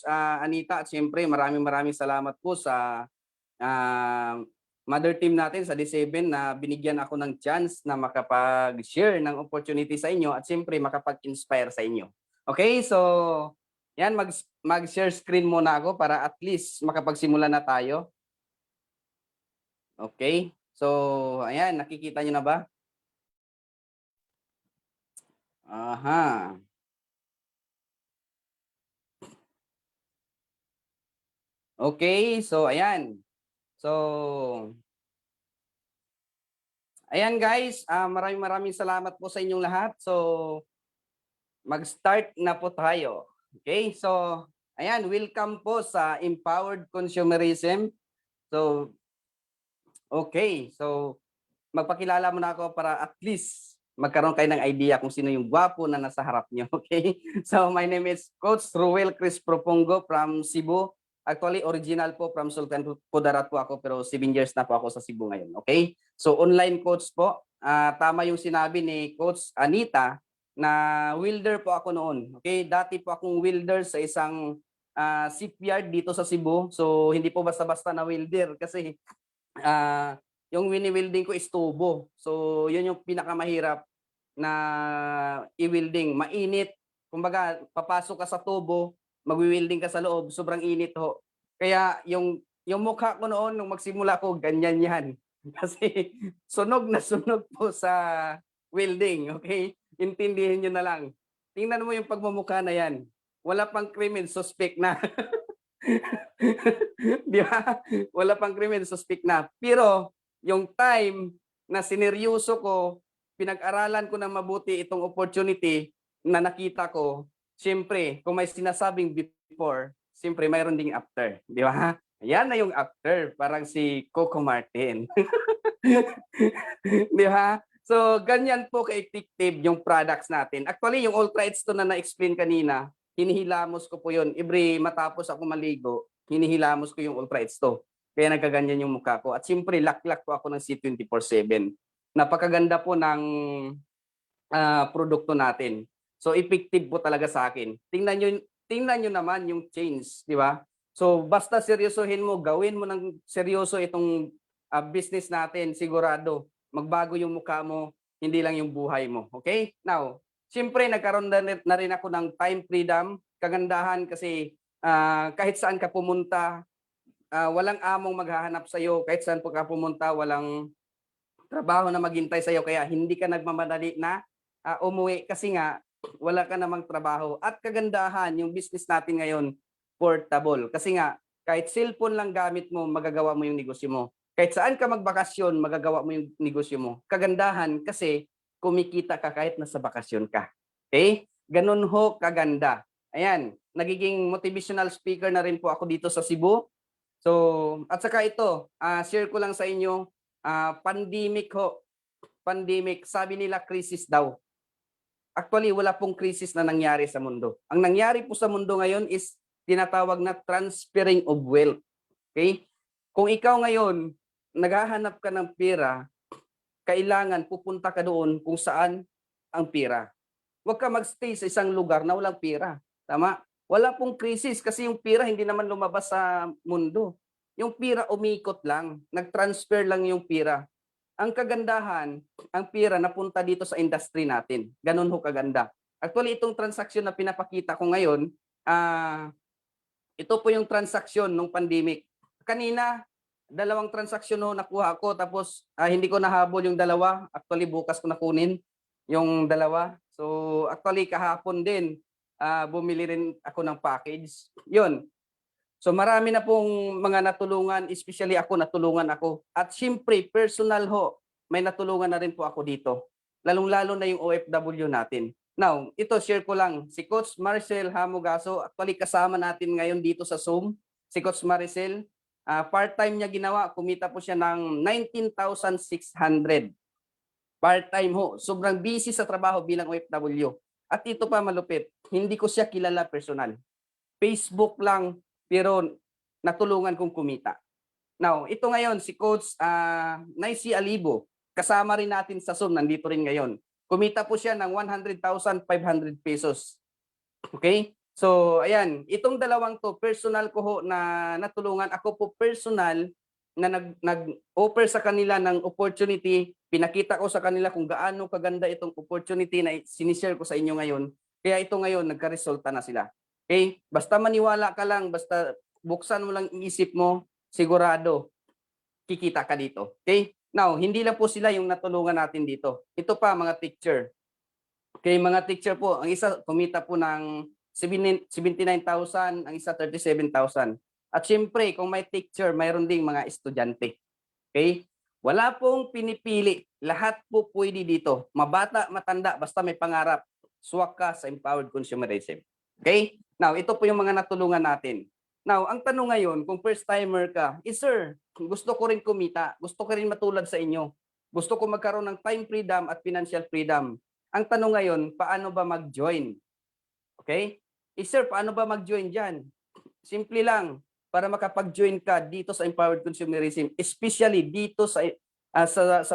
Anita, at siyempre maraming salamat po sa mother team natin sa D7 na binigyan ako ng chance na makapag-share ng opportunity sa inyo at siyempre makapag-inspire sa inyo. Okay, so yan, mag-share screen muna ako para at least makapagsimula na tayo. Okay, so ayan, nakikita nyo na ba? Aha. Okay, so ayan. So, ayan guys, maraming salamat po sa inyong lahat. So, mag-start na po tayo. Okay, so ayan, welcome po sa Empowered Consumerism. So, okay, so magpakilala muna ako para at least magkaroon kayo ng idea kung sino yung gwapo na nasa harap nyo. Okay, so my name is Coach Ruel Chris Propongo from Cebu. Actually, original po from Sultan Kudarat po ako, pero 7 years na po ako sa Cebu ngayon. Okay, so online coach po. Tama yung sinabi ni Coach Anita na welder po ako noon. Okay, dati po akong welder sa isang shipyard dito sa Cebu. So hindi po basta-basta na welder kasi yung wini-welding ko is tubo. So yun yung pinakamahirap na i-welding. Mainit. Kumbaga, papasok ka sa tubo, magwi-welding ka sa loob, sobrang init ho. Kaya yung mukha ko noon nung magsimula ko, ganyan yan. Kasi sunog na sunog po sa welding, okay? Intindihin nyo na lang. Tingnan mo yung pagmumukha na yan. Wala pang krimen, suspect na. Di ba? Wala pang krimen, suspect na. Pero yung time na sineryoso ko, pinag-aralan ko ng mabuti itong opportunity na nakita ko, siyempre, kung may sinasabing before, siyempre mayroon ding after. Di ba? Yan na yung after, parang si Coco Martin. Di ba? So, ganyan po ka-effective yung products natin. Actually, yung Ultra H2 na na-explain kanina, hinihilamos ko po yun. Every matapos ako maligo, hinihilamos ko yung Ultra H2. Kaya nagkaganyan yung mukha ko. At siyempre, laklak po ako ng C24/7. Napakaganda po ng produkto natin. So, effective po talaga sa akin. Tingnan nyo naman yung change, di ba? So, basta seryosohin mo, gawin mo ng seryoso itong business natin, sigurado, magbago yung mukha mo, hindi lang yung buhay mo. Okay? Now, siyempre, nagkaroon na rin ako ng time freedom, kagandahan kasi kahit saan ka pumunta, walang among maghahanap sa'yo, kahit saan po ka pumunta, walang trabaho na maghintay sa'yo, kaya hindi ka nagmamadali na umuwi kasi nga wala ka namang trabaho. At kagandahan, yung business natin ngayon, portable. Kasi nga, kahit cellphone lang gamit mo, magagawa mo yung negosyo mo. Kahit saan ka magbakasyon, magagawa mo yung negosyo mo. Kagandahan kasi kumikita ka kahit nasa bakasyon ka. Okay? Ganun ho kaganda. Ayan, nagiging motivational speaker na rin po ako dito sa Cebu. So, at saka ito, share ko lang sa inyo, pandemic ho. Pandemic, sabi nila crisis daw. Actually, wala pong crisis na nangyari sa mundo. Ang nangyari po sa mundo ngayon is tinatawag na transferring of wealth. Okay? Kung ikaw ngayon, naghahanap ka ng pera, kailangan pupunta ka doon kung saan ang pera. Huwag ka magstay sa isang lugar na walang pera. Tama? Wala pong krisis kasi yung pera hindi naman lumabas sa mundo. Yung pera umikot lang, nag-transfer lang yung pera. Ang kagandahan, ang pera napunta dito sa industry natin. Ganun ho kaganda. Actually, itong transaksyon na pinapakita ko ngayon, ito po yung transaksyon nung pandemic. Kanina, dalawang transaksyon ho nakuha ko, tapos hindi ko nahabol yung dalawa. Actually, bukas ko nakunin yung dalawa. So, actually, kahapon din, bumili rin ako ng package. Yun. So marami na pong mga natulungan, especially ako, natulungan ako. At syempre, personal ho, may natulungan na rin po ako dito. Lalong-lalo na yung OFW natin. Now, ito share ko lang. Si Coach Marcel Hamugaso, actually kasama natin ngayon dito sa Zoom. Si Coach Marcel, part-time niya ginawa, kumita po siya ng 19,600. Part-time ho. Sobrang busy sa trabaho bilang OFW. At ito pa malupit, hindi ko siya kilala personal. Facebook lang, pero natulungan kong kumita. Now, ito ngayon, si Coach Naisi Alibo, kasama rin natin sa Zoom, nandito rin ngayon. Kumita po siya ng 100,500 pesos. Okay? So, ayan, itong dalawang to, personal ko ho na natulungan. Ako po personal na nag-offer sa kanila ng opportunity. Pinakita ko sa kanila kung gaano kaganda itong opportunity na sinishare ko sa inyo ngayon. Kaya ito ngayon, nagka-resulta na sila. Okay? Basta maniwala ka lang, basta buksan mo lang isip mo, sigurado, kikita ka dito. Okay? Now, hindi lang po sila yung natulungan natin dito. Ito pa, mga teacher. Okay, mga teacher po, ang isa kumita po ng 79,000, ang isa 37,000. At syempre, kung may teacher, mayroon ding mga estudyante. Okay? Wala pong pinipili. Lahat po pwede dito. Mabata, matanda, basta may pangarap. Swak ka sa empowered consumerism. Okay? Now, ito po yung mga natulungan natin. Now, ang tanong ngayon, kung first timer ka, sir, gusto ko rin kumita. Gusto ko rin matulad sa inyo. Gusto ko magkaroon ng time freedom at financial freedom. Ang tanong ngayon, paano ba mag-join? Okay? Sir, paano ba mag-join dyan? Simple lang, para makapag-join ka dito sa Empowered Consumerism, especially dito sa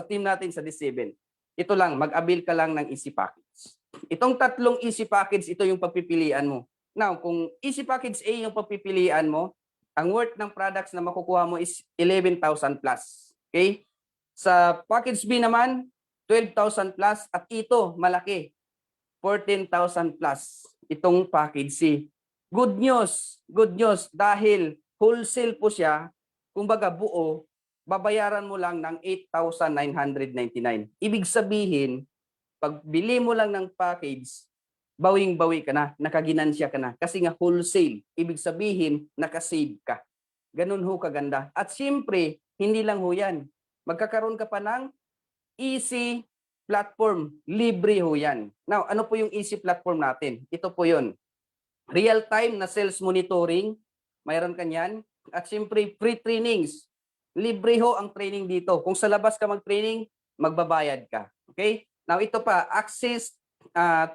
team natin sa D7. Ito lang, mag-avail ka lang ng Easy Package. Itong tatlong Easy Package, ito yung pagpipilian mo. Now, kung Easy Package A yung pagpipilian mo, ang worth ng products na makukuha mo is 11,000 plus. Okay? Sa Package B naman, 12,000 plus at ito, malaki, 14,000 plus itong package C. Good news dahil wholesale po siya, kumbaga buo, babayaran mo lang ng 8,999. Ibig sabihin, pag bili mo lang ng package, bawing-bawi ka na, nakaginansya ka na. Kasi nga wholesale, ibig sabihin, nakasave ka. Ganun ho kaganda. At siyempre, hindi lang ho yan. Magkakaroon ka pa ng easy platform. Libre ho yan. Now, ano po yung easy platform natin? Ito po yun. Real-time na sales monitoring. Mayroon ka yan. At siyempre, free trainings. Libre ho ang training dito. Kung sa labas ka mag-training, magbabayad ka. Okay? Now, ito pa, access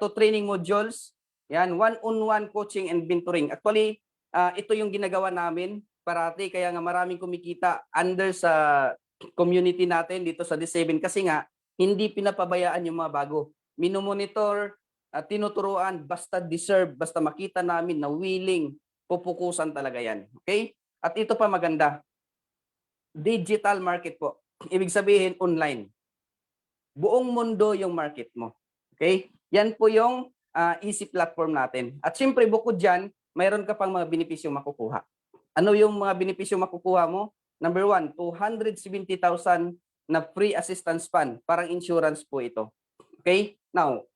to training modules. Yan, one-on-one coaching and mentoring. Actually, ito yung ginagawa namin parati. Kaya nga maraming kumikita under sa community natin dito sa D7 kasi nga hindi pinapabayaan yung mga bago. Minomonitor, tinuturuan, basta deserve, basta makita namin na willing, pupukusan talaga yan. Okay? At ito pa maganda, digital market po. Ibig sabihin online. Buong mundo yung market mo. Okay? Yan po yung easy platform natin. At siyempre bukod dyan, mayroon ka pang mga benepisyo makukuha. Ano yung mga benepisyo makukuha mo? Number 1, 270,000 na free assistance fund. Parang insurance po ito. Okay? Now,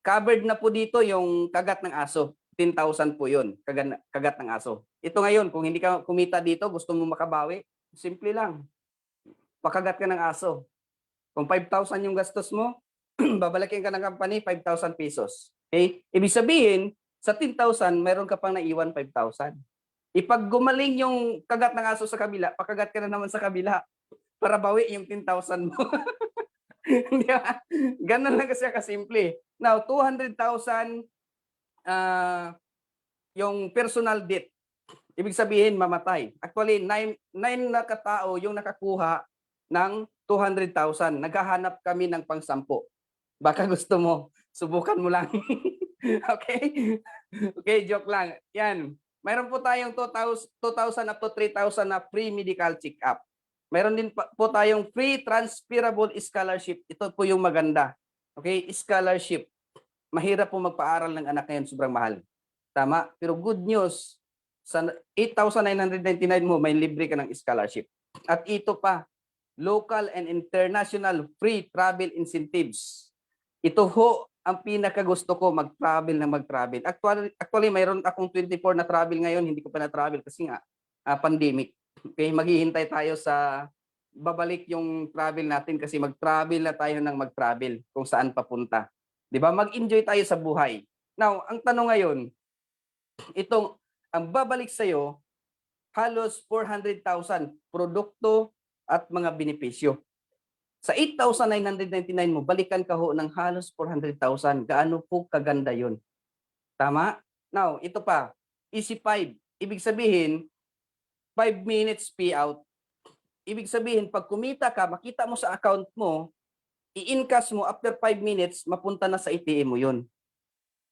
covered na po dito yung kagat ng aso. 10,000 po yun, kagat ng aso. Ito ngayon, kung hindi ka kumita dito, gusto mo makabawi, simple lang. Pakagat ka ng aso. Kung 5,000 yung gastos mo, babalikin ka ng company, 5,000 pesos. Okay? Ibig sabihin, sa 10,000, meron ka pang naiwan 5,000. Ipag gumaling yung kagat ng aso sa kabila, pakagat ka na naman sa kabila para bawi yung 10,000 mo. Di ba? Ganun lang kasi kasimple. Now, 200,000 yung personal debt. Ibig sabihin, mamatay. Actually, 9 na katao yung nakakuha ng 200,000. Naghahanap kami ng pang-10. Baka gusto mo, subukan mo lang. Okay? Okay, joke lang. Yan. Mayroon po tayong 2,000 up to 3,000 na free medical check-up. Mayroon din po tayong free transferable scholarship. Ito po yung maganda. Okay, scholarship. Mahirap po magpaaral ng anak ngayon, sobrang mahal. Tama? Pero good news, sa 8,999 mo, may libre ka ng scholarship. At ito pa, local and international free travel incentives. Ito ho ang pinakagusto ko, mag-travel na mag-travel. Actually mayroon akong 24 na travel ngayon, hindi ko pa na-travel kasi nga pandemic. Okay, maghihintay tayo sa babalik yung travel natin kasi mag-travel na tayo ng mag-travel kung saan papunta. 'Di ba? Mag-enjoy tayo sa buhay. Now, ang tanong ngayon, itong ang babalik sa iyo halos 400,000 produkto at mga benepisyo. Sa 8,999 mo, balikan ka ho ng halos 400,000. Gaano po kaganda yun? Tama? Now, ito pa, Easy 5. Ibig sabihin, 5 minutes payout. Ibig sabihin, pag kumita ka, makita mo sa account mo, i-encash mo, after 5 minutes, mapunta na sa ATM mo yun.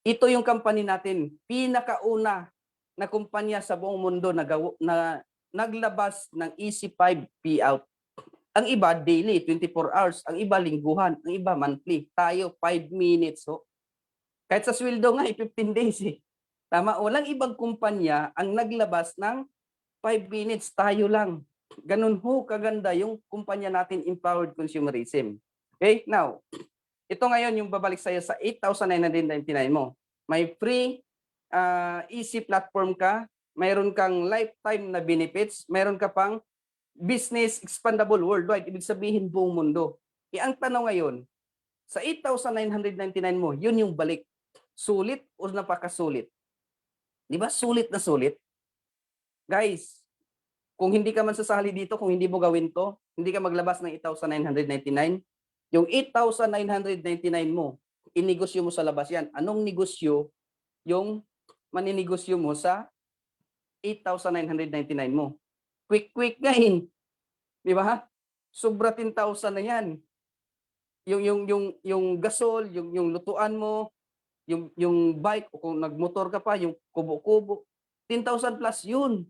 Ito yung company natin, pinakauna na kumpanya sa buong mundo na naglabas ng EC5 payout. Ang iba daily, 24 hours, ang iba lingguhan, ang iba monthly. Tayo 5 minutes ho. Kahit sa sweldo nga 15 days eh. Tama, walang ibang kumpanya ang naglabas ng 5 minutes, tayo lang. Ganun ho kaganda yung kumpanya natin, Empowered Consumerism. Okay, now, ito ngayon yung babalik sa'yo sa 8,999 mo. May free easy platform ka, mayroon kang lifetime na benefits, mayroon ka pang business expandable worldwide, ibig sabihin buong mundo. Ang tanong ngayon, sa 8,999 mo, yun yung balik. Sulit o napakasulit? Di ba sulit na sulit? Guys, kung hindi ka man sasali dito, kung hindi mo gawin to, hindi ka maglabas ng 8,999, yung 8,999 mo, inegosyo mo sa labas yan. Anong negosyo yung maninegosyo mo sa 8,999 mo? Quick ngayon. Di ba? Sobra 10,000 na yan. Yung gasol, yung lutuan mo, yung bike, o kung nagmotor ka pa, yung kubo-kubo, 10,000 plus yun.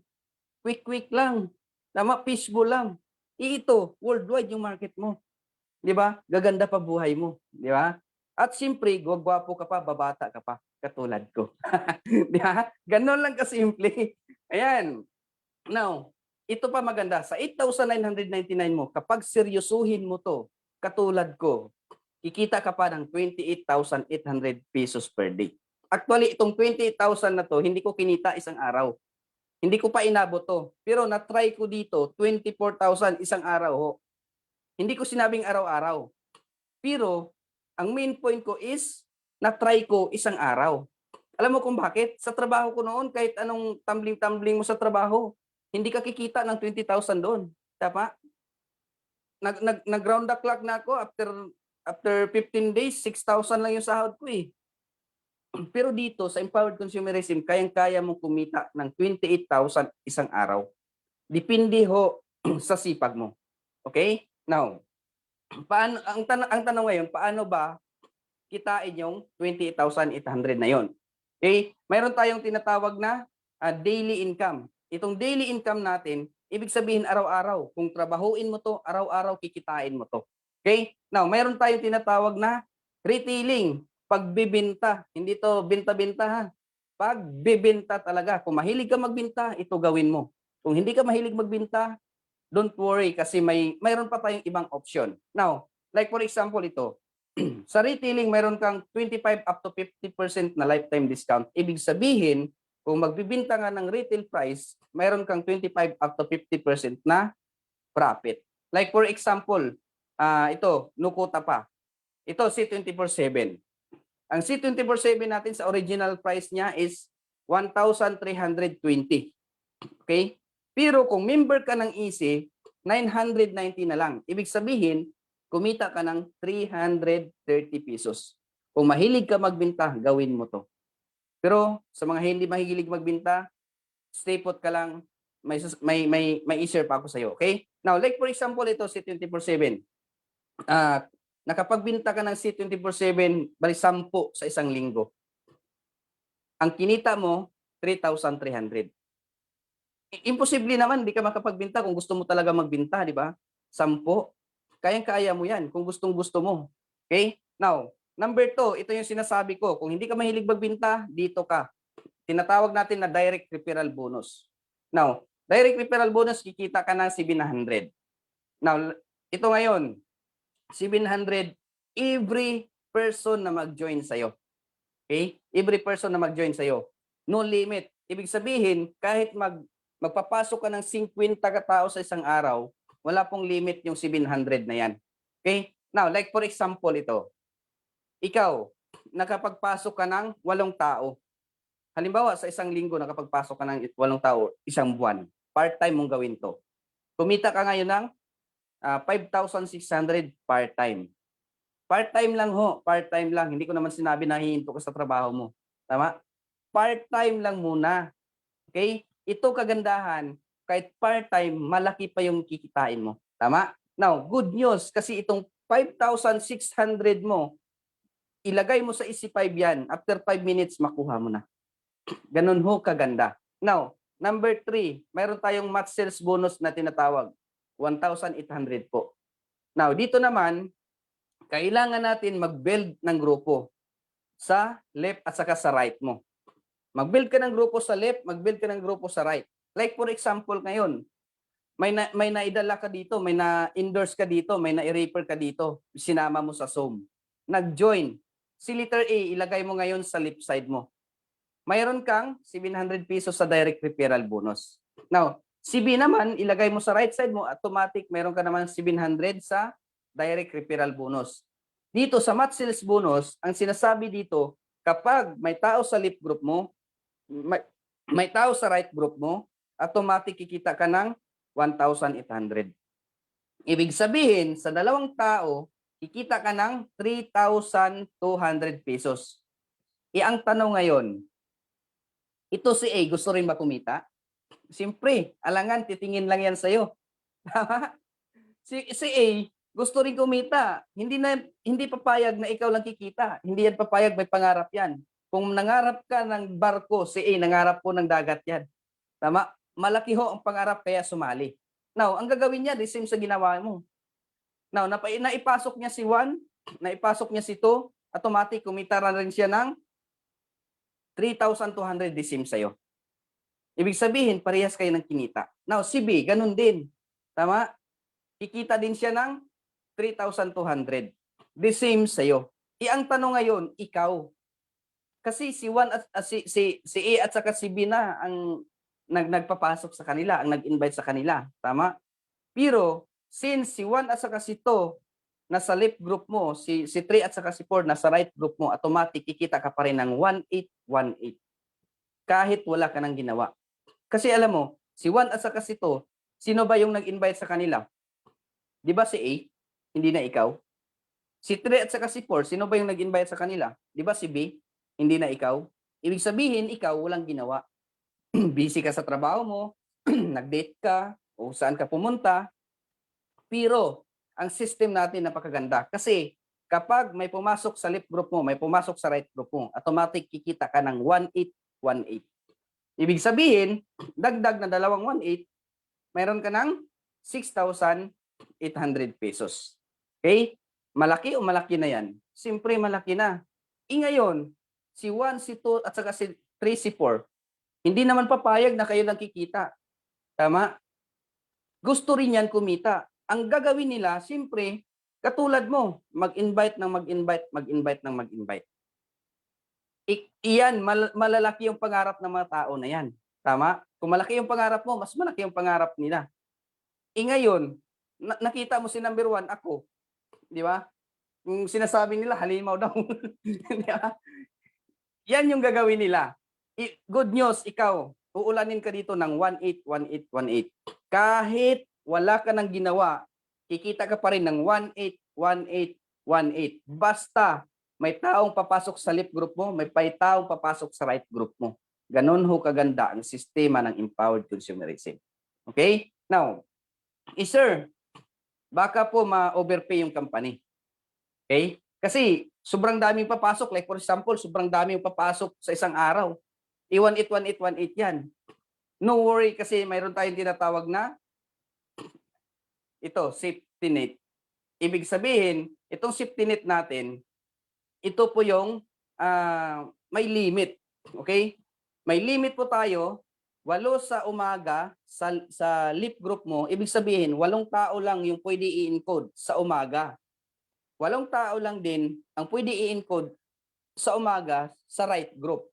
Quick lang. Tama, fishbowl lang. Ito, worldwide yung market mo. Di ba? Gaganda pa buhay mo. Di ba? At siyempre, gwagwapo ka pa, babata ka pa, katulad ko. Di ba? Ganon lang kasimple. Ayan. Now, ito pa maganda. Sa 8,999 mo, kapag seryosuhin mo to, katulad ko, kikita ka pa ng 28,800 pesos per day. Actually, itong 28,000 na to, hindi ko kinita isang araw. Hindi ko pa inabot to. Pero na-try ko dito, 24,000 isang araw ho. Hindi ko sinabing araw-araw. Pero, ang main point ko is, na-try ko isang araw. Alam mo kung bakit? Sa trabaho ko noon, kahit anong tumbling-tumbling mo sa trabaho, hindi ka kikita ng 20,000 doon. Tama? Nag-round the clock na ako after 15 days, 6,000 lang yung sahod ko eh. Pero dito sa Empowered Consumerism, kayang-kaya mong kumita ng 28,000 isang araw. Depende ho sa sipag mo. Okay? Now, ang tanong ngayon, paano ba kitain yung 28,800 na yon? Okay? Mayroon tayong tinatawag na daily income. Itong daily income natin, ibig sabihin araw-araw. Kung trabahuin mo to, araw-araw kikitain mo to. Okay? Now, mayroon tayong tinatawag na retailing, pagbibenta. Hindi to benta-benta ha. Pagbibenta talaga. Kung mahilig ka magbenta, ito gawin mo. Kung hindi ka mahilig magbenta, don't worry kasi mayroon pa tayong ibang option. Now, like for example ito, sa retailing, mayroon kang 25 up to 50% na lifetime discount. Ibig sabihin, kung magbibinta nga ng retail price, mayroon kang 25 up to 50% na profit. Like for example, ito, Nukuta pa. Ito, C24/7. Ang C24/7 natin sa original price niya is 1,320. Okay? Pero kung member ka ng EC, 990 na lang. Ibig sabihin, kumita ka ng 330 pesos. Kung mahilig ka magbenta, gawin mo to. Pero sa mga hindi mahilig magbenta, stay put ka lang. May i-share pa ako sa iyo, okay? Now, like for example, ito si 24/7. Nakapagbenta ka ng C24/7, bali 10 sa isang linggo. Ang kinita mo, 3,300. Imposible naman, hindi ka makapagbenta kung gusto mo talaga magbenta, di ba? 10. Kayang-kaya mo yan kung gustong-gusto mo. Okay? Now, number 2, ito yung sinasabi ko. Kung hindi ka mahilig magbenta, dito ka. Tinatawag natin na direct referral bonus. Now, direct referral bonus, kikita ka ng 700. Now, ito ngayon, 700, every person na mag-join sa'yo. Okay? Every person na mag-join sa'yo. No limit. Ibig sabihin, kahit magpapasok ka ng 50 katao sa isang araw, wala pong limit yung 700 na yan. Okay? Now, like for example ito. Ikaw, nakapagpasok ka ng 8 tao. Halimbawa, sa isang linggo, nakapagpasok ka ng 8 tao, isang buwan. Part-time mong gawin to. Kumita ka ngayon ng 5,600 part-time. Part-time lang ho, part-time lang. Hindi ko naman sinabi na hihinto ka sa trabaho mo. Tama? Part-time lang muna. Okay? Ito kagandahan, kahit part-time, malaki pa yung kikitain mo. Tama? Now, good news, kasi itong 5,600 mo, ilagay mo sa EC5 yan, after 5 minutes, makuha mo na. Ganun ho kaganda. Now, number 3, mayroon tayong match sales bonus na tinatawag. 1,800 po. Now, dito naman, kailangan natin mag-build ng grupo sa left at saka sa right mo. Mag-build ka ng grupo sa left, mag-build ka ng grupo sa right. Like for example ngayon, may naidala ka dito, may na-endorse ka dito, may na-refer ka dito, sinama mo sa Zoom. Nag-join. Si letter A, ilagay mo ngayon sa left side mo. Mayroon kang 700 pesos sa direct referral bonus. Now, si B naman, ilagay mo sa right side mo, automatic, mayroon ka naman 700 sa direct referral bonus. Dito sa match sales bonus, ang sinasabi dito, kapag may tao sa left group mo, may tao sa right group mo, automatic kikita ka ng 1,800. Ibig sabihin, sa dalawang tao, kikita ka ng 3,200 pesos. Ang tanong ngayon, ito si A, gusto rin ba kumita? Siyempre, alangan, titingin lang yan sa'yo. Tama? Si A, gusto rin kumita. Hindi papayag na ikaw lang kikita. Hindi yan papayag, may pangarap yan. Kung nangarap ka ng barko, si A, nangarap po ng dagat yan. Tama? Malaki ho ang pangarap kaya sumali. Now, ang gagawin niya, the same sa ginawa mo. Now, naipasok niya si 1, naipasok niya si 2, automatic, kumita rin siya ng 3,200 the same sa'yo. Ibig sabihin, parehas kayo ng kinita. Now, si B, ganun din. Tama? Kikita din siya ng 3,200. The same sa'yo. Ang tanong ngayon, ikaw. Kasi si 1 at si A at saka si B na ang nagpapasok sa kanila, ang nag-invite sa kanila. Tama? Pero, since si 1 at saka si 2 nasa left group mo, si 3 at saka si 4 nasa right group mo, automatic kikita ka pa rin ng 1,818. Kahit wala ka nang ginawa. Kasi alam mo, si 1 at saka si 2, sino ba yung nag-invite sa kanila? Di ba si A? Hindi na ikaw. Si 3 at saka si 4, sino ba yung nag-invite sa kanila? Di ba si B? Hindi na ikaw. Ibig sabihin, ikaw walang ginawa. Busy ka sa trabaho mo, nag-date ka, o saan ka pumunta. Pero, ang system natin napakaganda. Kasi, kapag may pumasok sa left group mo, may pumasok sa right group mo, automatic kikita ka ng 1,818. Ibig sabihin, dagdag na dalawang 1,8, mayroon ka ng 6,800 pesos. Okay? Malaki o malaki na yan? Siyempre, malaki na. Ngayon, si 1, si 2, at saka si 3, si 4, hindi naman papayag na kayo lang kikita. Tama? Gusto rin yan kumita. Ang gagawin nila, siyempre, katulad mo, mag-invite ng mag-invite, mag-invite ng mag-invite. Iyan, malalaki yung pangarap ng mga tao na yan. Tama? Kung malaki yung pangarap mo, mas malaki yung pangarap nila. Ngayon, nakita mo si number 1, ako. Di ba? Yung sinasabi nila, halimaw daw. Di ba? Yan yung gagawin nila. Good news, ikaw, uulanin ka dito ng 1,818. Kahit wala ka nang ginawa, kikita ka pa rin ng 1,818. Basta may taong papasok sa left group mo, may taong papasok sa right group mo. Ganon ho kaganda ang sistema ng empowered consumerism. Okay? Now, sir, baka po ma-overpay yung company. Okay? Kasi sobrang daming papasok. Like for example, sobrang daming papasok sa isang araw. 1,818 yan. No worry kasi mayroon tayong tinatawag na ito, safety net. Ibig sabihin, itong safety net natin, ito po yung may limit. Okay? May limit po tayo, 8 sa umaga sa left group mo. Ibig sabihin, 8 tao lang yung pwede i-encode sa umaga. 8 tao lang din ang pwede i-encode sa umaga sa right group.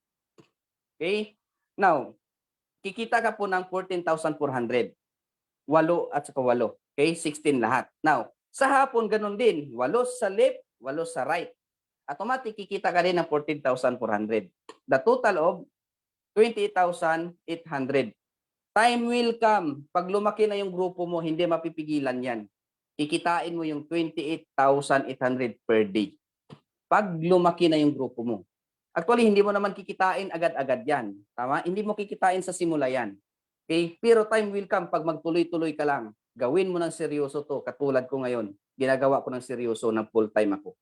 Okay? Now, kikita ka po ng 14,400. 8 at saka 8. Okay? 16 lahat. Now, sa hapon, ganun din. 8 sa left, 8 sa right. Automatic, kikita ka din ng 14,400. The total of 28,800. Time will come. Pag lumaki na yung grupo mo, hindi mapipigilan yan. Kikitain mo yung 28,800 per day. Pag lumaki na yung grupo mo. Actually, hindi mo naman kikitain agad-agad yan. Tama? Hindi mo kikitain sa simula yan. Okay? Pero time will come pag magtuloy-tuloy ka lang. Gawin mo ng seryoso to. Katulad ko ngayon. Ginagawa ko ng seryoso ng full-time ako.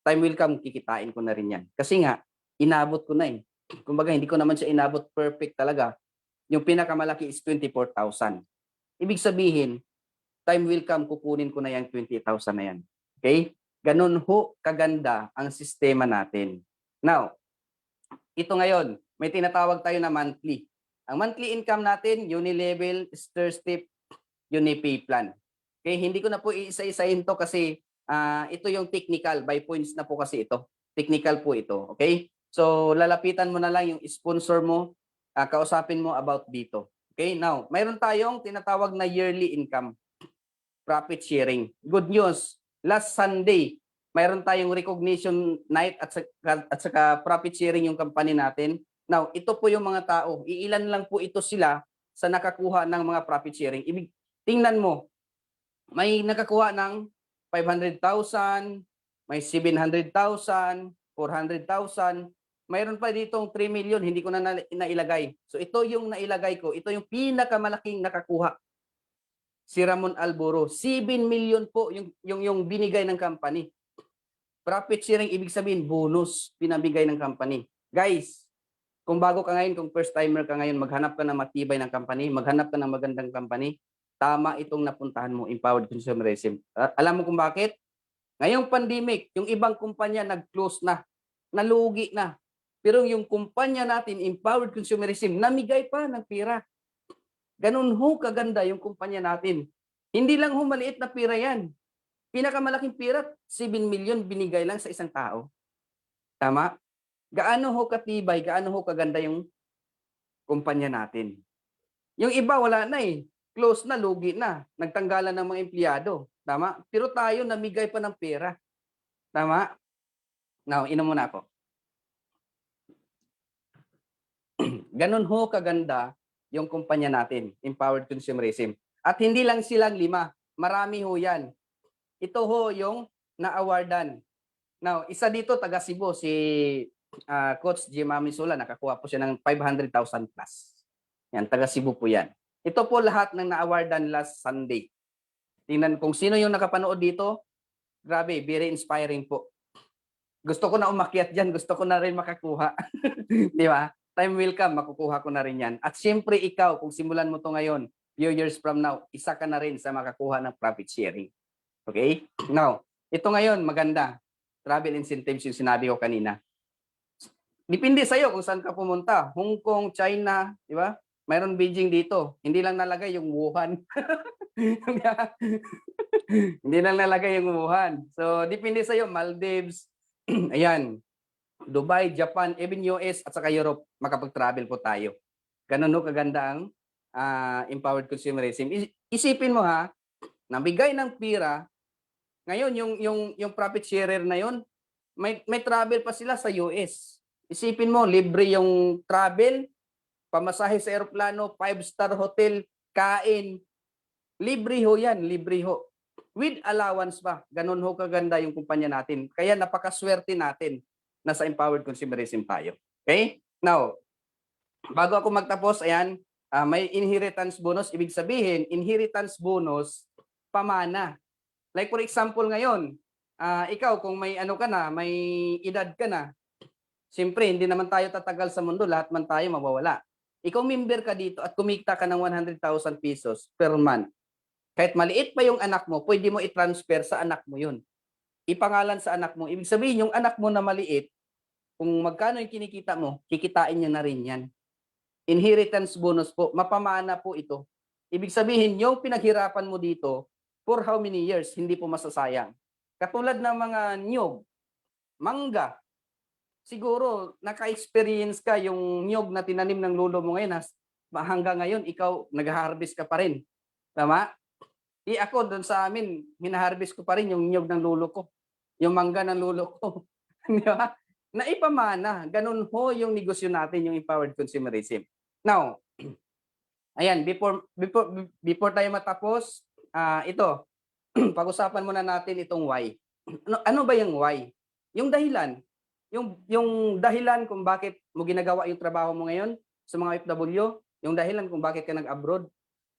time will come, kikitain ko na rin yan. Kasi nga, inabot ko na eh. Kumbaga, hindi ko naman siya inabot perfect talaga. Yung pinakamalaki is 24,000. Ibig sabihin, time will come, kukunin ko na yung 20,000 na yan. Okay? Ganun ho kaganda ang sistema natin. Now, ito ngayon, may tinatawag tayo na monthly. Ang monthly income natin, Unilevel, Stairstep, Unipay plan. Okay, hindi ko na po iisa-isahin to kasi ito yung technical, by points na po kasi ito. Technical po ito, okay? So, lalapitan mo na lang yung sponsor mo, kausapin mo about dito. Okay, now, mayroon tayong tinatawag na yearly income, profit sharing. Good news, last Sunday, mayroon tayong recognition night at saka profit sharing yung company natin. Now, ito po yung mga tao, iilan lang po ito sila sa nakakuha ng mga profit sharing. Tingnan mo, may nakakuha ng 500,000, may 700,000, 400,000, mayroon pa ditong 3 million, hindi ko na nailagay. So ito yung nailagay ko, ito yung pinakamalaking nakakuha. Si Ramon Alboro, 7 million po yung binigay ng company. Profit sharing, ibig sabihin bonus, pinabigay ng company. Guys, kung bago ka ngayon, kung first timer ka ngayon, maghanap ka ng matibay ng company, maghanap ka ng magandang company, tama itong napuntahan mo, Empowered Consumerism. Alam mo kung bakit? Ngayong pandemic, yung ibang kumpanya nag-close na, nalugi na. Pero yung kumpanya natin, Empowered Consumerism, namigay pa ng pera. Ganun ho kaganda yung kumpanya natin. Hindi lang ho maliit na pera yan. Pinakamalaking pera, 7 million binigay lang sa isang tao. Tama? Gaano ho katibay, gaano ho kaganda yung kumpanya natin. Yung iba wala na eh. Close na, lugi na. Nagtanggalan ng mga empleyado. Tama? Pero tayo namigay pa ng pera. Tama? Now, inom muna ako. Ganun ho kaganda yung kumpanya natin, Empowered Consumerism. At hindi lang silang 5. Marami ho yan. Ito ho yung na-awardan. Now, isa dito, taga Cebu, si Coach Jimami Sula, nakakuha po siya ng 500,000 plus. Yan, taga Cebu po yan. Ito po lahat ng na-awardan last Sunday. Tingnan kung sino yung nakapanood dito. Grabe, very inspiring po. Gusto ko na umakyat dyan, gusto ko na rin makakuha. Di ba? Time will come, makukuha ko na rin yan. At siyempre ikaw, kung simulan mo to ngayon, few years from now, isa ka na rin sa makakuha ng profit sharing. Okay? Now, ito ngayon, maganda. Travel incentives yung sinabi ko kanina. Depende sa'yo kung saan ka pumunta. Hong Kong, China, di ba? Mayroon Beijing dito. Hindi lang nalagay yung Wuhan. Hindi lang nalagay yung Wuhan. So, depende sa'yo. Maldives, ayan. Dubai, Japan, even US at saka Europe, makapag-travel po tayo. Ganun no kaganda ang Empowered Consumerism. Isipin mo ha, nabigay ng pira, ngayon yung profit sharer na yon, may travel pa sila sa US. Isipin mo, libre yung travel, pamasahe sa eroplano, 5-star hotel, kain. Libre ho yan, libre ho. With allowance pa. Ganun ho kaganda yung kumpanya natin. Kaya napakaswerte natin na sa Empowered Consumerism tayo. Okay? Now, bago ako magtapos, ayan, may inheritance bonus. Ibig sabihin, inheritance bonus, pamana. Like for example ngayon, ikaw kung may ano ka na, may edad ka na, siyempre, hindi naman tayo tatagal sa mundo, lahat man tayo mawawala. Ikaw member ka dito at kumita ka ng 100,000 pesos per month. Kahit maliit pa yung anak mo, pwede mo i-transfer sa anak mo yun. Ipangalan sa anak mo. Ibig sabihin, yung anak mo na maliit, kung magkano yung kinikita mo, kikitain niya na rin yan. Inheritance bonus po, mapamana po ito. Ibig sabihin, yung pinaghirapan mo dito, for how many years, hindi po masasayang. Katulad ng mga nyog, mangga, siguro naka-experience ka yung nyog na tinanim ng lolo mo ngayon, hanggang ngayon, ikaw nag-harvest ka pa rin. Tama? Ako doon sa amin, hinaharvest ko pa rin yung nyog ng lolo ko. Yung mangga ng lolo ko. Di ba? Naipamana. Ganun ho yung negosyo natin, yung Empowered Consumerism. Now, ayan, before tayo matapos, ito, pag-usapan muna natin itong why. Ano ba yung why? Yung dahilan. Yung dahilan kung bakit mo ginagawa yung trabaho mo ngayon sa mga OFW, yung dahilan kung bakit ka nag-abroad,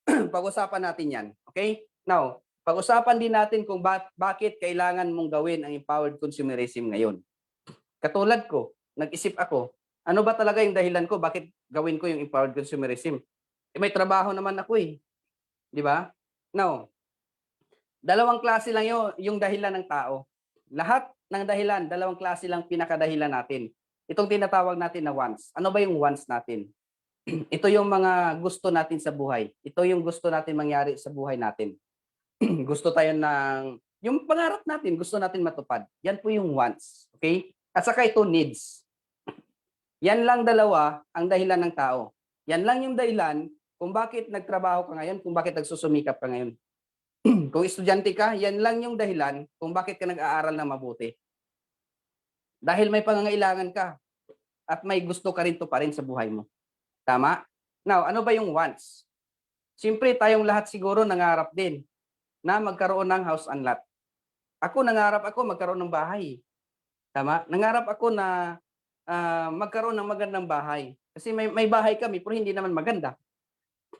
pag-usapan natin yan. Okay? Now, Pag-usapan din natin kung bakit kailangan mong gawin ang empowered consumerism ngayon. Katulad ko, nag-isip ako, ano ba talaga yung dahilan ko bakit gawin ko yung empowered consumerism? May trabaho naman ako eh, di ba? Now, dalawang klase lang yung dahilan ng tao. Lahat ng dahilan, dalawang klase lang pinakadahilan natin. Itong tinatawag natin na wants. Ano ba yung wants natin? Ito yung mga gusto natin sa buhay. Ito yung gusto natin mangyari sa buhay natin. Gusto tayo ng, yung pangarap natin, gusto natin matupad. Yan po yung wants. Okay? At saka ito needs. Yan lang dalawa ang dahilan ng tao. Yan lang yung dahilan kung bakit nagtrabaho ka ngayon, kung bakit nagsusumikap ka ngayon. Kung estudyante ka, yan lang yung dahilan kung bakit ka nag-aaral na mabuti. Dahil may pangangailangan ka at may gusto ka rin to pa rin sa buhay mo. Tama? Now, ano ba yung wants? Siyempre, tayong lahat siguro nangarap din na magkaroon ng house and lot. Ako, nangarap ako magkaroon ng bahay. Tama? Nangarap ako na magkaroon ng magandang bahay. Kasi may bahay kami, pero hindi naman maganda.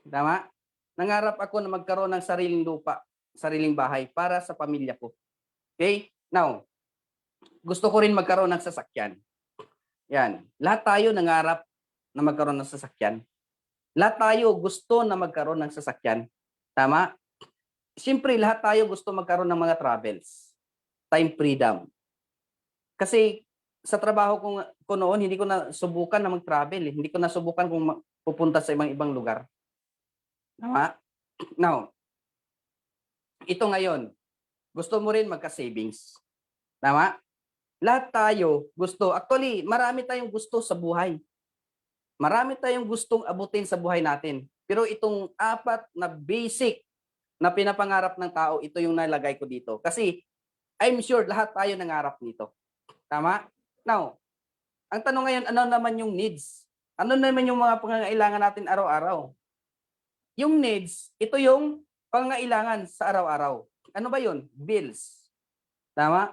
Tama? Nangarap ako na magkaroon ng sariling lupa, sariling bahay para sa pamilya ko. Okay? Now, gusto ko rin magkaroon ng sasakyan. Yan. Lahat tayo nangarap na magkaroon ng sasakyan. Lahat tayo gusto na magkaroon ng sasakyan. Tama? Siyempre, lahat tayo gusto magkaroon ng mga travels. Time freedom. Kasi sa trabaho ko noon, hindi ko na subukan na mag-travel. Hindi ko na subukan kung pupunta sa ibang lugar. Tama? Now, ito ngayon, gusto mo rin magka-savings. Tama? Lahat tayo gusto. Actually, marami tayong gusto sa buhay. Marami tayong gustong abutin sa buhay natin. Pero itong apat na basic na pinapangarap ng tao, ito yung nalagay ko dito. Kasi I'm sure lahat tayo nangarap nito. Tama? Now, ang tanong ngayon, ano naman yung needs? Ano naman yung mga pangangailangan natin araw-araw? Yung needs, ito yung pangangailangan sa araw-araw. Ano ba yun? Bills. Tama?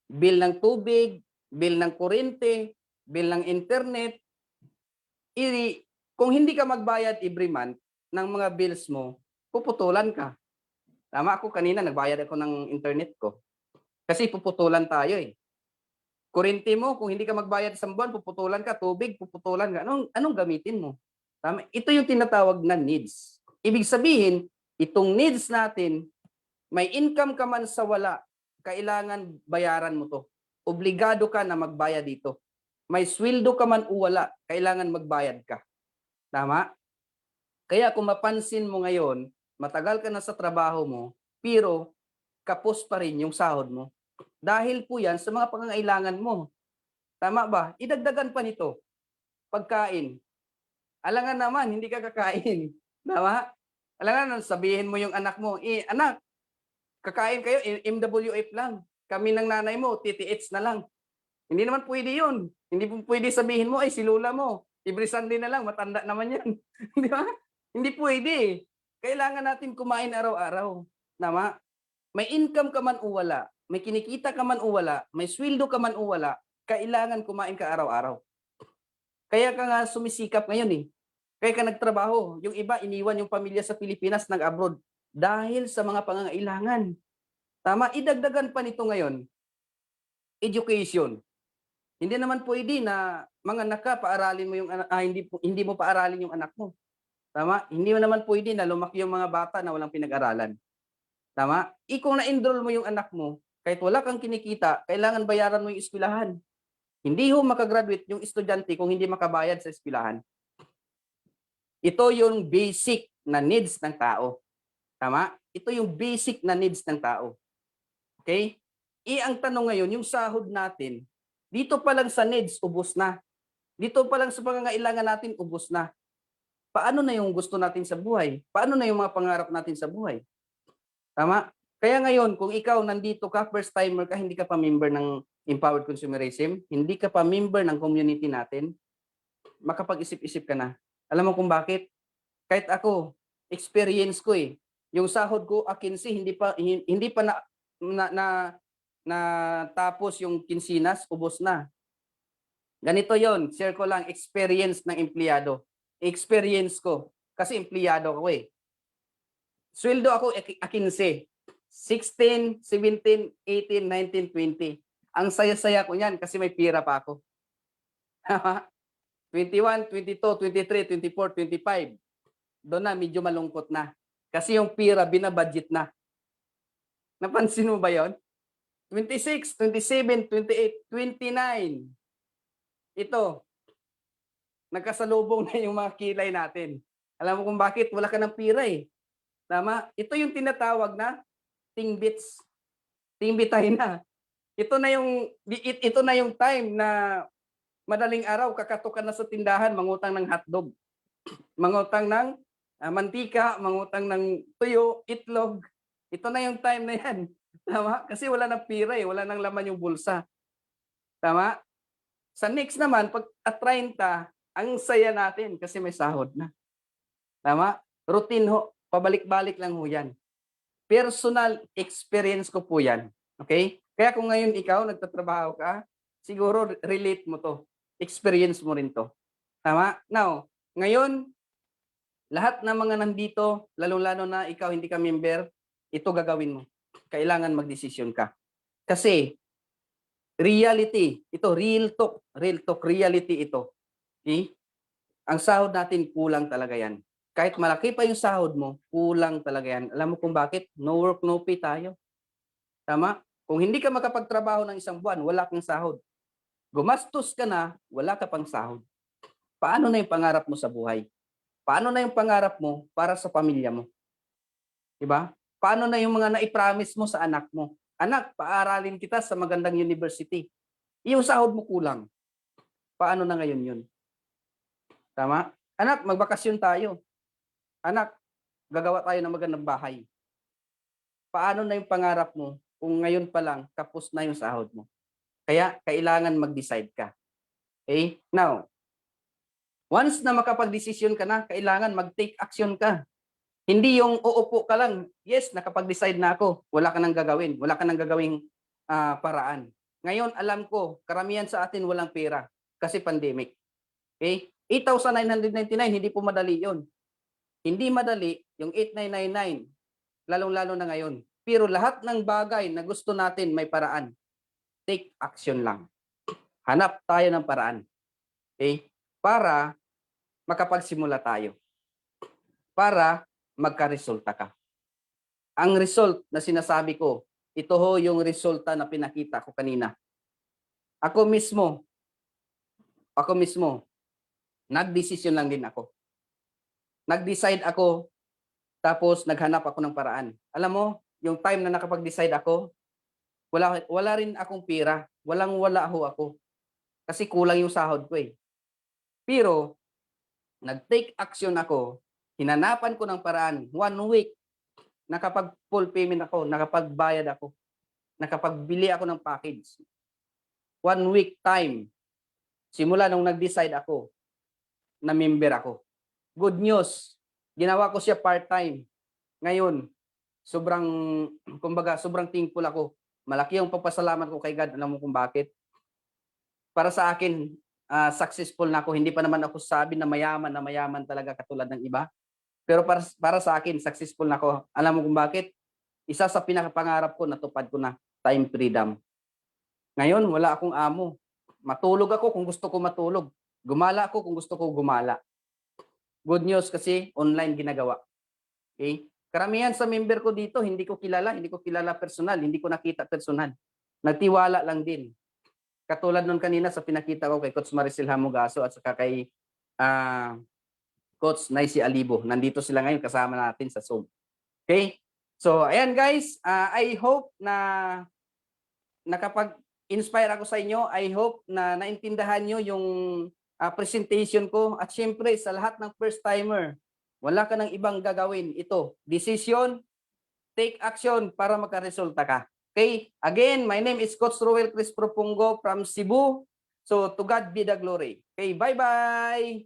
Bill ng tubig, bill ng kuryente, bill ng internet. Kung hindi ka magbayad every month ng mga bills mo, puputulan ka. Tama, ako kanina nagbayad ako ng internet ko. Kasi puputulan tayo eh. Kuryente mo, kung hindi ka magbayad isang buwan, puputulan ka. Tubig, puputulan ka. Anong gamitin mo? Tama? Ito yung tinatawag na needs. Ibig sabihin, itong needs natin, may income ka man sa wala, kailangan bayaran mo to. Obligado ka na magbayad dito. May sweldo ka man o wala, kailangan magbayad ka. Tama? Kaya kung mapansin mo ngayon, matagal ka na sa trabaho mo, pero kapos pa rin yung sahod mo. Dahil po yan sa mga pangangailangan mo. Tama ba? Idagdagan pa nito. Pagkain. Alangan naman, hindi ka kakain. Tama? Alangan, sabihin mo yung anak mo, anak, kakain kayo, MWF lang. Kami ng nanay mo, TTH na lang. Hindi naman pwede yun. Hindi po pwede sabihin mo, si Lula mo, every Sunday na lang, matanda naman yan. Di ba? Hindi pwede. Kailangan natin kumain araw-araw. Tama? May income ka man o wala, may kinikita ka man o wala, may sweldo ka man o wala, kailangan kumain ka araw-araw. Kaya ka nga sumisikap ngayon eh. Kaya ka nagtrabaho. Yung iba, iniwan yung pamilya sa Pilipinas, nag-abroad. Dahil sa mga pangangailangan. Tama? Idagdagan pa nito ngayon, education. Hindi naman pwede na mga anak ka, paaralin mo yung hindi mo paaralin yung anak mo. Tama? Hindi mo naman pwede na lumaki yung mga bata na walang pinag-aralan. Tama? Kung na-enroll mo yung anak mo, kahit wala kang kinikita, kailangan bayaran mo yung eskwelahan. Hindi ho makagraduate yung estudyante kung hindi makabayad sa eskwelahan. Ito yung basic na needs ng tao. Tama? Ito yung basic na needs ng tao. Okay? Ang tanong ngayon, yung sahod natin, dito pa lang sa needs, ubos na. Dito pa lang sa pangangailangan natin, ubos na. Paano na yung gusto natin sa buhay? Paano na yung mga pangarap natin sa buhay? Tama? Kaya ngayon, kung ikaw nandito ka, first timer ka, hindi ka pa member ng Empowered Consumerism, hindi ka pa member ng community natin, makapag-isip-isip ka na. Alam mo kung bakit? Kahit ako, experience ko eh. Yung sahod ko, 15, hindi pa na tapos yung kinsinas, ubos na. Ganito yon, share ko lang, experience ng empleyado. Experience ko, kasi empleyado ako eh. Sweldo ako 15. 16, 17, 18, 19, 20. Ang saya-saya ko niyan kasi may pira pa ako. 21, 22, 23, 24, 25. Doon na medyo malungkot na. Kasi yung pira binabudget na. Napansin mo ba yon? 26, 27, 28, 29. Ito, nagkasalubong na yung mga kilay natin. Alam mo kung bakit? Wala ka ng pira eh. Tama? Ito yung tinatawag na tingbits. Tingbitahin na. Ito na yung time na madaling araw kakatukan na sa tindahan, mangutang ng hotdog, mangutang ng mantika, mangutang ng tuyo, itlog. Ito na yung time na yan. Tama? Kasi wala nang pira eh, wala nang laman yung bulsa. Tama? Sa next naman, pag at 30, ang saya natin kasi may sahod na. Tama? Routine ho, pabalik-balik lang ho yan. Personal experience ko po yan. Okay? Kaya kung ngayon ikaw nagtatrabaho ka, siguro relate mo to. Experience mo rin to. Tama? Now, ngayon, lahat ng mga nandito, lalong-lalo na ikaw hindi ka member, ito gagawin mo. Kailangan magdesisyon ka. Kasi, reality, ito, real talk, reality ito. Okay? Ang sahod natin, kulang talaga yan. Kahit malaki pa yung sahod mo, kulang talaga yan. Alam mo kung bakit? No work, no pay tayo. Tama? Kung hindi ka makapagtrabaho ng isang buwan, wala kang sahod. Gumastos ka na, wala ka pang sahod. Paano na yung pangarap mo sa buhay? Paano na yung pangarap mo para sa pamilya mo? Diba? Paano na yung mga naipromise mo sa anak mo? Anak, paaralin kita sa magandang university. Yung sahod mo kulang. Paano na ngayon yun? Tama? Anak, magbakasyon tayo. Anak, gagawa tayo ng magandang bahay. Paano na yung pangarap mo kung ngayon pa lang kapos na yung sahod mo? Kaya kailangan mag-decide ka. Okay? Now, once na makapag-desisyon ka na, kailangan mag-take action ka. Hindi yung uupo ka lang, yes, nakapag-decide na ako, wala ka nang gagawin, wala ka nang gagawing paraan. Ngayon, alam ko, karamihan sa atin walang pera kasi pandemic. Okay? 8,999, hindi po madali yon. Hindi madali yung 8,999, lalong-lalo na ngayon. Pero lahat ng bagay na gusto natin may paraan. Take action lang. Hanap tayo ng paraan. Okay? Para makapagsimula tayo. Para magka-resulta ka. Ang result na sinasabi ko, ito ho yung resulta na pinakita ko kanina. Ako mismo, nagdesisyon lang din ako. Nag-decide ako, tapos naghanap ako ng paraan. Alam mo, yung time na nakapag-decide ako, wala rin akong pira. Walang-wala ho ako. Kasi kulang yung sahod ko eh. Pero, nag-take action ako, hinanapan ko ng paraan, 1 week, nakapag-full payment ako, nakapagbayad ako, nakapagbili ako ng package. 1 week time, simula nung nag-decide ako, na member ako. Good news, ginawa ko siya part-time. Ngayon, sobrang thankful ako. Malaki yung pagpasalamat ko kay God. Alam mo kung bakit? Para sa akin, successful na ako. Hindi pa naman ako sabi na mayaman talaga katulad ng iba. Pero para sa akin, successful na ako. Alam mo kung bakit? Isa sa pinakapangarap ko, natupad ko na, time freedom. Ngayon, wala akong amo. Matulog ako kung gusto ko matulog. Gumala ako kung gusto ko gumala. Good news kasi online ginagawa. Okay? Karamihan sa member ko dito, hindi ko kilala personal, hindi ko nakita personal. Nagtiwala lang din. Katulad nun kanina sa pinakita ko kay Coach Maricel Hamugaso at saka kay Coach Naisi Alibo. Nandito sila ngayon kasama natin sa Zoom. Okay? So, ayan guys, I hope na nakapag-inspire ako sa inyo. I hope na naintindahan nyo yung presentation ko. At syempre, sa lahat ng first-timer, wala ka ng ibang gagawin. Ito, decision, take action para magka-resulta ka. Okay? Again, my name is Coach Roel Chris Propungo from Cebu. So, to God be the glory. Okay, bye-bye!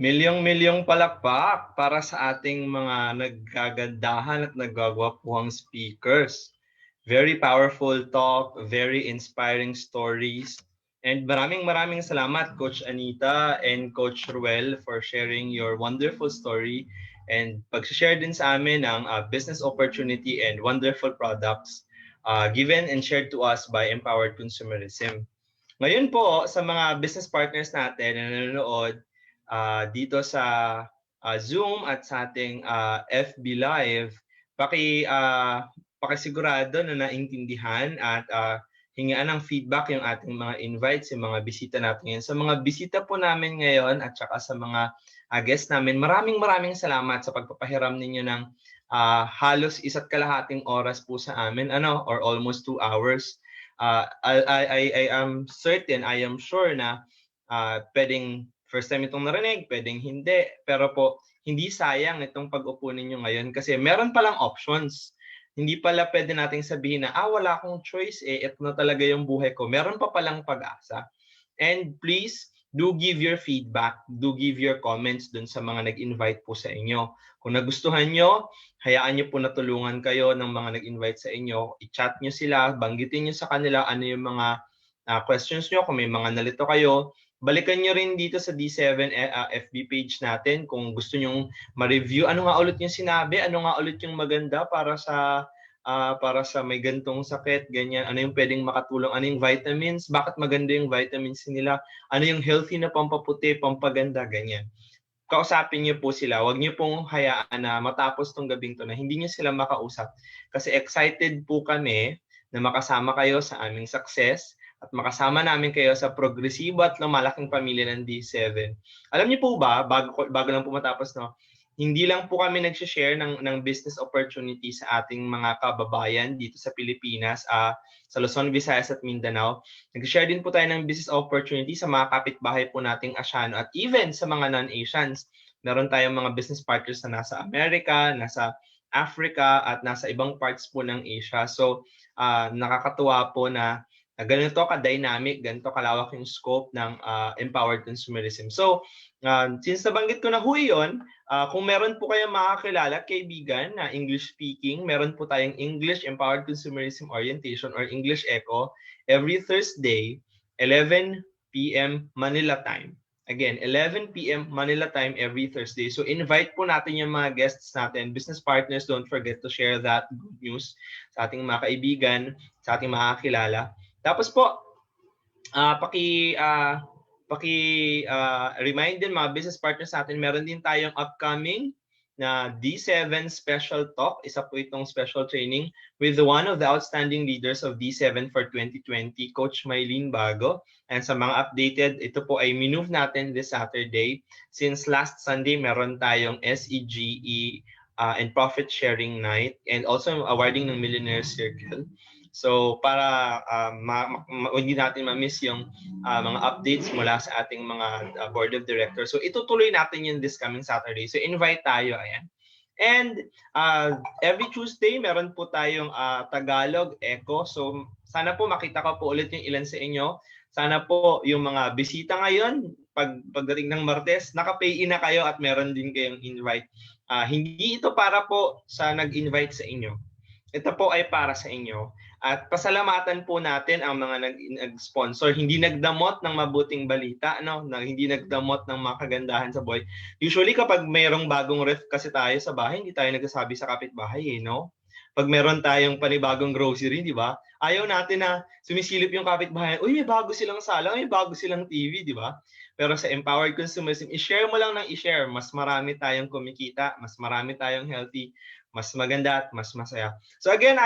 Milyong-milyong palakpak para sa ating mga nagkagandahan at nagagwapuhang speakers. Very powerful talk, very inspiring stories, And maraming salamat, Coach Anita and Coach Ruel, for sharing your wonderful story and pag-share din sa amin ng business opportunity and wonderful products given and shared to us by Empowered Consumerism. Ngayon po, sa mga business partners natin na nanonood dito sa Zoom at sa ating FB Live, pakisigurado na naintindihan at hingaan ng feedback yung ating mga invites, yung mga bisita natin ngayon. Sa mga bisita po namin ngayon at saka sa mga guests namin, maraming salamat sa pagpapahiram ninyo ng halos 1.5 oras po sa amin, or almost 2 hours. I am certain, I am sure na pwedeng first time itong narinig, pwedeng hindi, pero po hindi sayang itong pag-upo ninyo ngayon kasi meron palang options. Hindi pala pwede nating sabihin na, wala akong choice ito na talaga yung buhay ko. Meron pa palang pag-asa. And please, do give your feedback, do give your comments dun sa mga nag-invite po sa inyo. Kung nagustuhan nyo, hayaan nyo po na tulungan kayo ng mga nag-invite sa inyo. I-chat nyo sila, banggitin nyo sa kanila ano yung mga questions nyo. Kung may mga nalito kayo, balikan nyo rin dito sa D7 FB page natin kung gusto nyong ma-review. Ano nga ulit yung sinabi? Ano nga ulit yung maganda para sa may gantong sakit, ganyan. Ano yung pwedeng makatulong? Ano yung vitamins? Bakit maganda yung vitamins nila? Ano yung healthy na pampaputi, pampaganda, ganyan. Kausapin niyo po sila. Huwag niyo pong hayaan na matapos tong gabing to na hindi niyo sila makausap. Kasi excited po kami na makasama kayo sa aming success at makasama namin kayo sa progresibo at lumalaking pamilya ng D7. Alam niyo po ba, bago lang po matapos, no, hindi lang po kami nag-share ng business opportunity sa ating mga kababayan dito sa Pilipinas, sa Luzon, Visayas at Mindanao. Nag-share din po tayo ng business opportunity sa mga kapitbahay po nating Asiano at even sa mga non-Asians. Meron tayong mga business partners na nasa Amerika, nasa Africa at nasa ibang parts po ng Asia. So, nakakatuwa po na ganito ka-dynamic, ganito kalawak yung scope ng empowered consumerism. So, since nabanggit ko na ho yun, kung meron po kayong makakilala, kaibigan na English speaking, meron po tayong English Empowered Consumerism Orientation or English Echo every Thursday, 11 p.m. Manila time. Again, 11 p.m. Manila time every Thursday. So invite po natin yung mga guests natin, business partners, don't forget to share that good news sa ating mga kaibigan, sa ating mga kakilala. Tapos po, remind din mga business partners natin, meron din tayong upcoming na D7 Special Talk. Isa po itong special training with one of the outstanding leaders of D7 for 2020, Coach Mylene Bago. And sa mga updated, ito po ay minove natin this Saturday. Since last Sunday, meron tayong SEGE and Profit Sharing Night and also awarding ng Millionaire Circle. So para hindi natin ma-miss yung mga updates mula sa ating mga board of directors. So itutuloy natin yun this coming Saturday. So invite tayo, ayan. And every Tuesday, meron po tayong Tagalog Echo. So sana po makita ko po ulit yung ilan sa inyo. Sana po yung mga bisita ngayon, pagdating ng Martes, naka-pay in na kayo at meron din kayong invite. Hindi ito para po sa nag-invite sa inyo. Ito po ay para sa inyo. At pasalamatan po natin ang mga nag-sponsor. Hindi nagdamot ng mabuting balita, hindi nagdamot ng mga kagandahan sa buhay. Usually kapag mayroong bagong ref kasi tayo sa bahay, hindi tayo nagsasabi sa kapitbahay, no? Pag meron tayong panibagong grocery, di ba? Ayaw natin na sumisilip yung kapitbahay, uy, may bago silang sala, may bago silang TV, di ba? Pero sa Empowered Consumerism, i-share mo lang ng i-share. Mas marami tayong kumikita, mas marami tayong healthy, mas maganda at mas masaya. So again,